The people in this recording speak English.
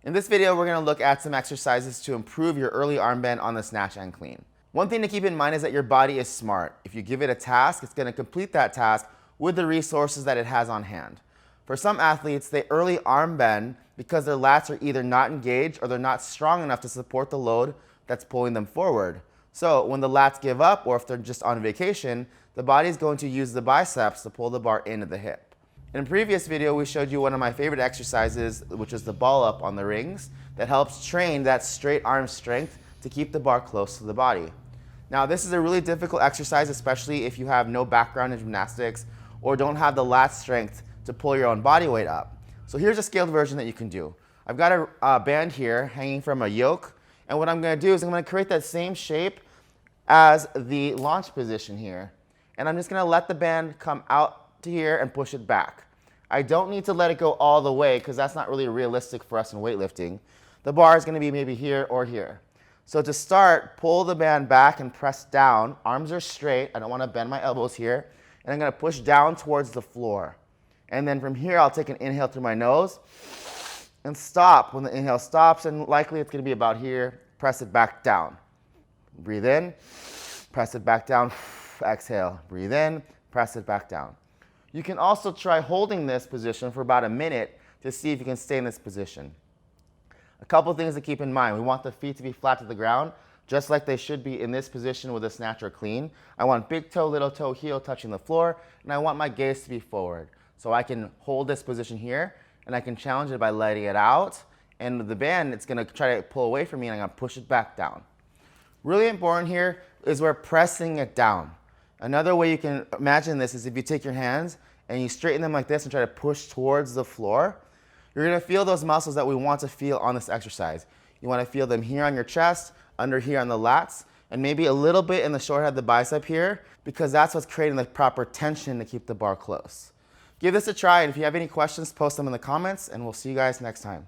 In this video, we're going to look at some exercises to improve your early arm bend on the snatch and clean. One thing to keep in mind is that your body is smart. If you give it a task, it's going to complete that task with the resources that it has on hand. For some athletes, they early arm bend because their lats are either not engaged or they're not strong enough to support the load that's pulling them forward. So when the lats give up, or if they're just on vacation, the body is going to use the biceps to pull the bar into the hip. In a previous video, we showed you one of my favorite exercises, which is the ball up on the rings, that helps train that straight arm strength to keep the bar close to the body. Now, this is a really difficult exercise, especially if you have no background in gymnastics or don't have the lat strength to pull your own body weight up. So here's a scaled version that you can do. I've got a band here hanging from a yoke, and what I'm going to do is I'm going to create that same shape as the launch position here. And I'm just going to let the band come out to here and push it back. I don't need to let it go all the way because that's not really realistic for us in weightlifting. The bar is going to be maybe here or here. So to start, pull the band back and press down. Arms are straight. I don't want to bend my elbows here. And I'm going to push down towards the floor. And then from here, I'll take an inhale through my nose and stop. When the inhale stops, and likely it's going to be about here, press it back down. Breathe in, press it back down, exhale. Breathe in, press it back down. You can also try holding this position for about a minute to see if you can stay in this position. A couple things to keep in mind. We want the feet to be flat to the ground, just like they should be in this position with a snatch or clean. I want big toe, little toe, heel touching the floor, and I want my gaze to be forward. So I can hold this position here, and I can challenge it by letting it out. And with the band, it's going to try to pull away from me, and I'm going to push it back down. Really important here is we're pressing it down. Another way you can imagine this is if you take your hands and you straighten them like this and try to push towards the floor, you're going to feel those muscles that we want to feel on this exercise. You want to feel them here on your chest, under here on the lats, and maybe a little bit in the short head, the bicep here, because that's what's creating the proper tension to keep the bar close. Give this a try, and if you have any questions, post them in the comments, and we'll see you guys next time.